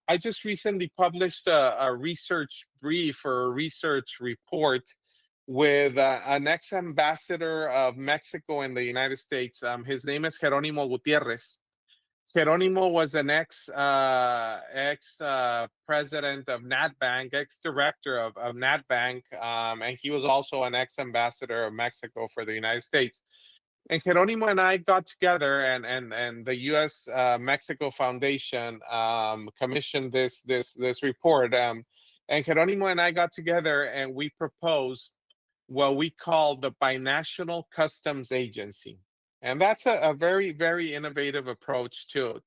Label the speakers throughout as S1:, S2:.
S1: I just recently published a research brief or a research report with an ex-ambassador of Mexico in the United States. His name is Gerónimo Gutiérrez. Geronimo was an ex president of NatBank, ex director of NatBank, and he was also an ex ambassador of Mexico for the United States. And Geronimo and I got together, and the U.S. Mexico Foundation commissioned this report. And Geronimo and I got together, and we proposed what we call the Binational Customs Agency, and that's a very innovative approach to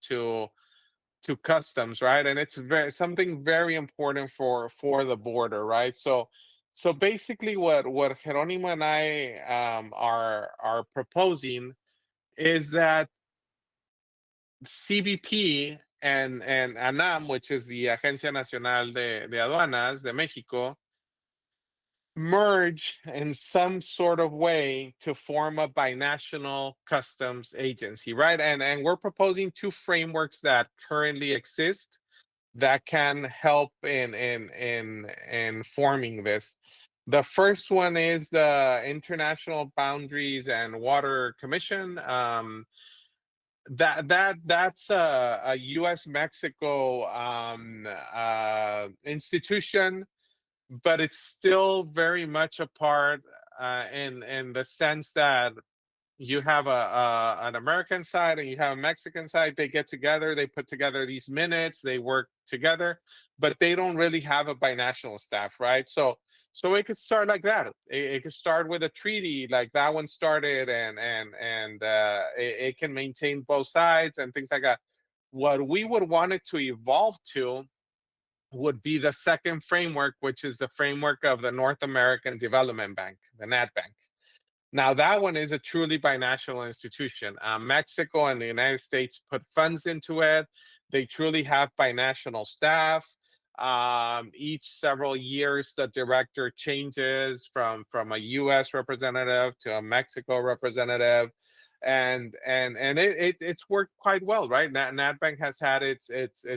S1: customs, right? And it's very something very important for the border, right? So basically, what Geronimo and I are proposing is that CBP and ANAM, which is the Agencia Nacional de Aduanas de Mexico, merge in some sort of way to form a binational customs agency, right? And we're proposing two frameworks that currently exist that can help in forming this. The first one is the International Boundaries and Water Commission. That's a U.S. Mexico institution, but it's still very much a part in the sense that you have an American side and you have a Mexican side. They get together, they put together these minutes, they work together, but they don't really have a binational staff, right? So it could start like that. It could start with a treaty like that one started, and it can maintain both sides and things like that. What we would want it to evolve to would be the second framework, which is the framework of the North American Development Bank, the NatBank. Now, that one is a truly binational institution. Mexico and the United States put funds into it. They truly have binational staff. Each several years, the director changes from a U.S. representative to a Mexico representative, and it's worked quite well, right? NatBank has had its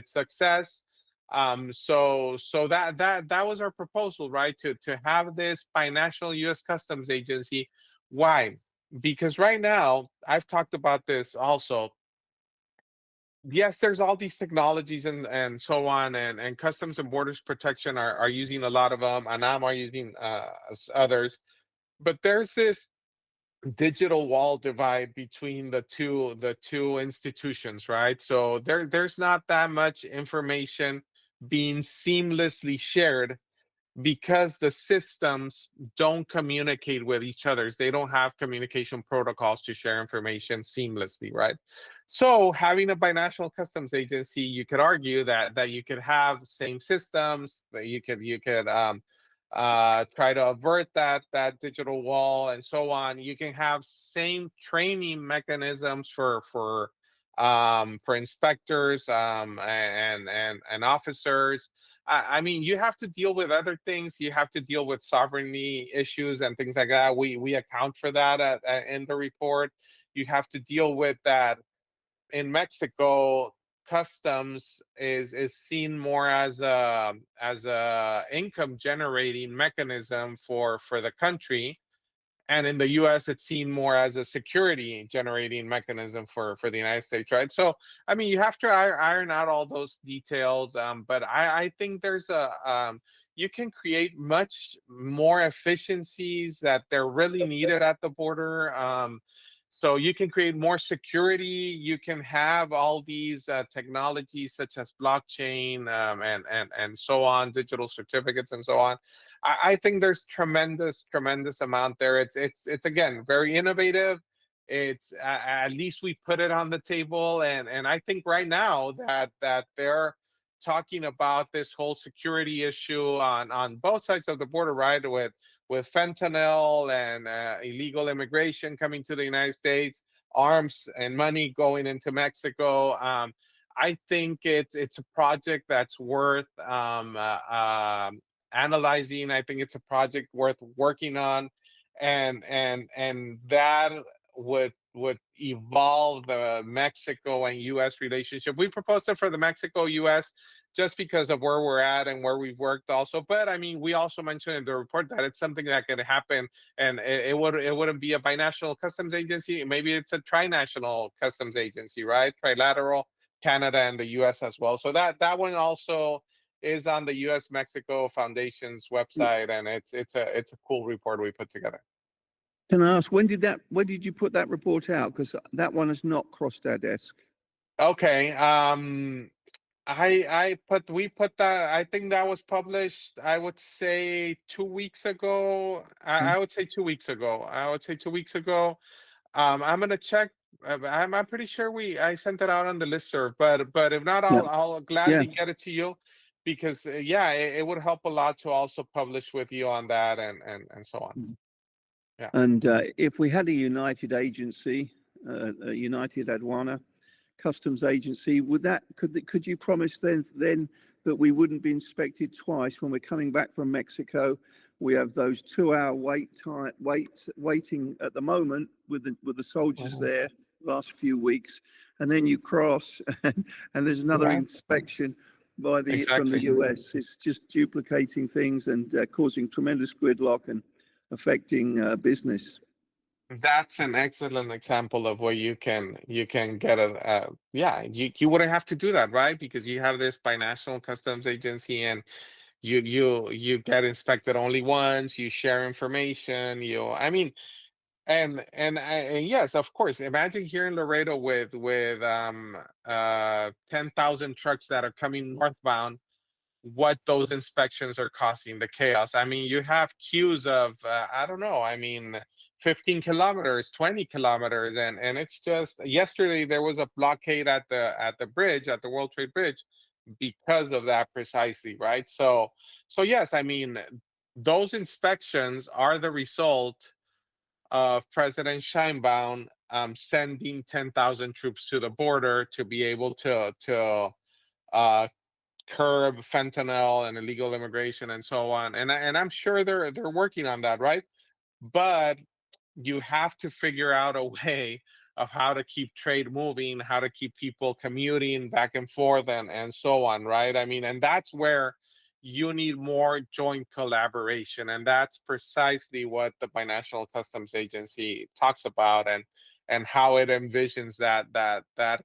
S1: success. So that was our proposal, right? To have this binational U.S. Customs Agency. Why? Because right now, I've talked about this also. Yes, there's all these technologies and so on, and Customs and Borders Protection are using a lot of them, and I'm are using others. But there's this digital wall divide between the two institutions, right? So there's not that much information being seamlessly shared because the systems don't communicate with each other. They don't have communication protocols to share information seamlessly, right? So having a binational customs agency, you could argue that you could have same systems, that you could try to avert that digital wall and so on. You can have same training mechanisms for inspectors and officers. I mean, you have to deal with other things. You have to deal with sovereignty issues and things like that. We account for that in the report. You have to deal with that in Mexico. Customs is seen more as a income generating mechanism for the country, and in the US it's seen more as a security generating mechanism for the United States, right? So I mean, you have to iron out all those details, but I think there's a you can create much more efficiencies that they're really needed at the border. So you can create more security. You can have all these technologies such as blockchain, and so on, digital certificates and so on. I think there's tremendous amount there. It's again very innovative. It's at least we put it on the table, and I think right now that they're talking about this whole security issue on both sides of the border, right? With fentanyl and illegal immigration coming to the United States, arms and money going into Mexico. I think it's a project that's worth analyzing. I think it's a project worth working on, and that would evolve the Mexico and U.S. relationship. We proposed it for the Mexico U.S. just because of where we're at and where we've worked also. But I mean, we also mentioned in the report that it's something that could happen, and it wouldn't be a binational customs agency. Maybe it's a trinational customs agency, right? Trilateral, Canada and the U.S. as well. So that one also is on the U.S. Mexico Foundation's website, and it's a cool report we put together.
S2: Can I ask, when did you put that report out? Because that one has not crossed our desk.
S1: Okay. We put that, I think that was published, I would say 2 weeks ago. I would say 2 weeks ago. I'm gonna check. I'm pretty sure I sent it out on the listserv, but if not,
S2: Yeah.
S1: I'll gladly get it to you, because yeah, it would help a lot to also publish with you on that, and so on. Yeah.
S2: And if we had a united agency, a united aduana customs agency, could you promise then that we wouldn't be inspected twice when we're coming back from Mexico? We have those 2-hour waiting at the moment with the soldiers there last few weeks, and then you cross and there's another inspection by from the US. It's just duplicating things and causing tremendous gridlock and affecting business.
S1: That's an excellent example of where you can get you wouldn't have to do that, right? Because you have this binational customs agency, and you get inspected only once, you share information, I mean, and yes, of course, imagine here in Laredo with 10,000 trucks that are coming northbound, what those inspections are costing, the chaos. I mean, you have queues of I don't know, I mean, 15 kilometers, 20 kilometers, and it's just, yesterday there was a blockade at the bridge, at the World Trade Bridge, because of that precisely, right? So yes, I mean, those inspections are the result of President Scheinbaum sending 10,000 troops to the border to be able to uh, curb fentanyl and illegal immigration and so on. And I'm sure they're working on that, right? But you have to figure out a way of how to keep trade moving, how to keep people commuting back and forth, and so on, right? I mean, and that's where you need more joint collaboration, and that's precisely what the Binational Customs Agency talks about, and how it envisions that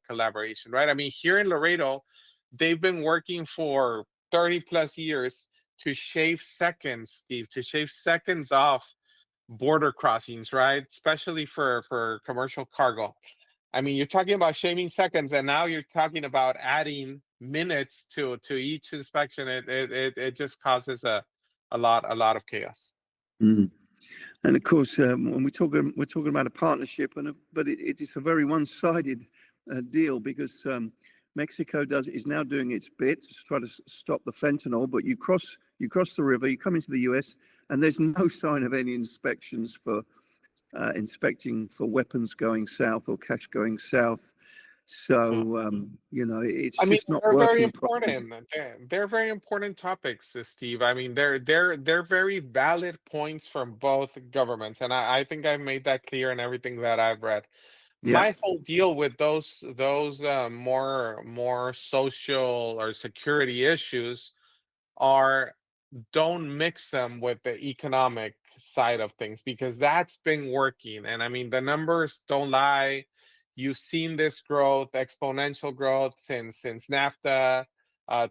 S1: collaboration, right? I mean, here in Laredo, they've been working for 30 plus years to shave seconds, Steve, to shave seconds off border crossings, right? Especially for commercial cargo. I mean, you're talking about shaving seconds, and now you're talking about adding minutes to each inspection. It just causes a lot of chaos.
S2: And of course, when we're talking about a partnership, but it is a very one-sided deal, because Mexico is now doing its bit to try to stop the fentanyl, but you cross the river, you come into the US, and there's no sign of any inspections for inspecting for weapons going south or cash going south. So it's just not working.
S1: Very important. They're very important topics, Steve. I mean, they're very valid points from both governments, and I think I've made that clear in everything that I've read. My whole deal with those more social or security issues are, don't mix them with the economic side of things, because that's been working. And I mean, the numbers don't lie. You've seen this growth, exponential growth since NAFTA,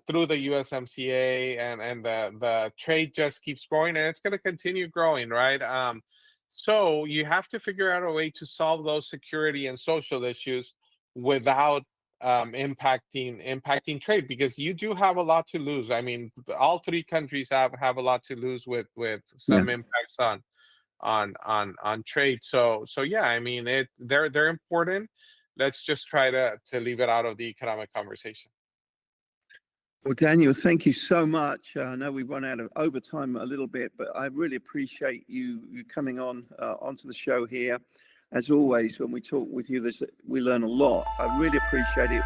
S1: through the USMCA, and the trade just keeps growing, and it's going to continue growing, right? So you have to figure out a way to solve those security and social issues without impacting trade, because you do have a lot to lose. I mean, all three countries have a lot to lose with some impacts on trade. So yeah, I mean, they're important. Let's just try to leave it out of the economic conversation.
S2: Well, Daniel, thank you so much. I know we've run out of overtime a little bit, but I really appreciate you coming onto the show here. As always, when we talk with you, we learn a lot. I really appreciate it.